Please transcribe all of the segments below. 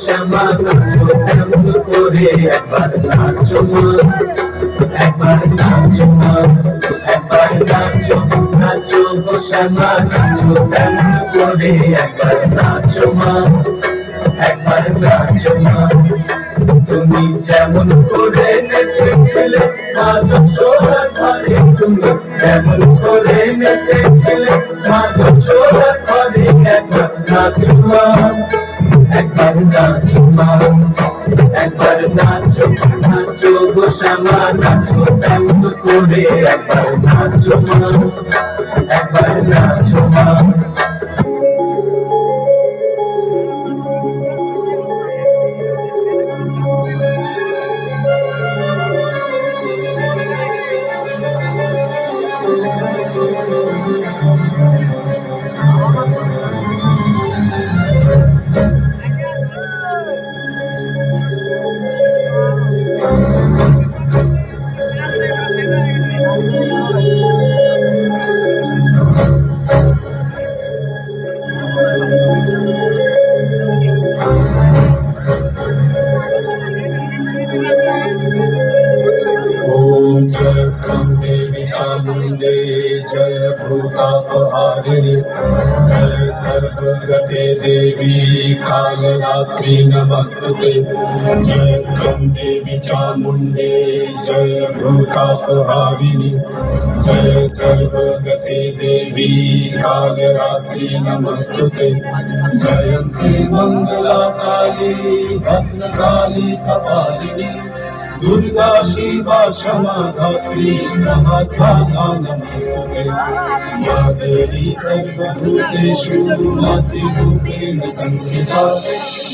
শ্যামা নাচো তেমন করে একবার নাচো মা, একবার নাচো মা, একবার নাচো নাচো গো শ্যামা নাচো তেমন করে একবার নাচো মা, একবার নাচো মা। তুমি যেমন করে নেচেছিলে মা যশোদার ঘরে, তুমি যেমন করে নেচেছিলে মা যশোদার ঘরে একবার নাচো মা, একবার নাচো মা, একবার নাচো নাচো গো শ্যামা নাচো তেমন করে একবার নাচো মা, একবার নাচো মা। चामुंडे जय भूतापहारिणी जय सर्वगते देवी कालरात्रि नमस्तुते। जय देवी चामुंडे जय भूतापहारिणी जय सर्वगते देवी कालरात्रि नमस्तुते। जयंती मंगला काली भद्रकाली कपालिनी दुर्गा शिवा क्षमा धात्री सहस्राधा नमस्तुते। या देवी सर्वभूतेषु मातृरूपेण संस्थिता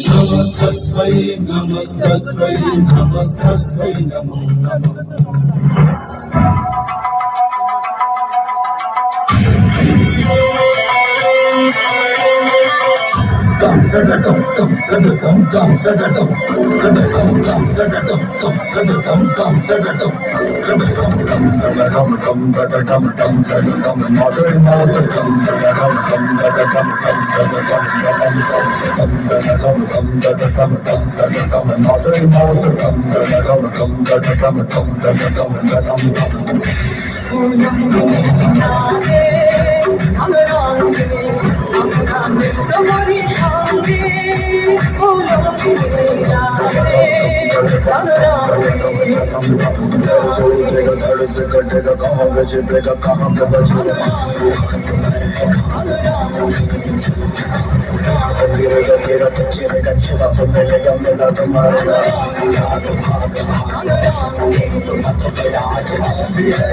नमस्तस्मै नमस्तस्मै नमस्तस्मै नमो नमः। धड़ से कटेगा कहाँ पे छिपेगा कहाँ पे बचेगा गिरेगा गिरा तो चिरेगा छिपा तो मिलेगा मिला तो मारेगा।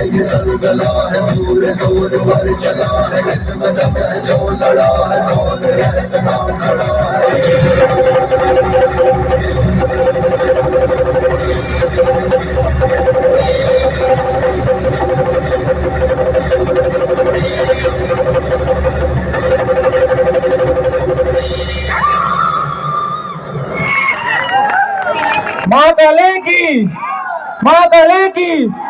ये ज़लज़ला है पूरे जोर पर चला है किस्मत में जो लड़ा है कौन है सदा खड़ा है। माँ काली की, माँ काली की।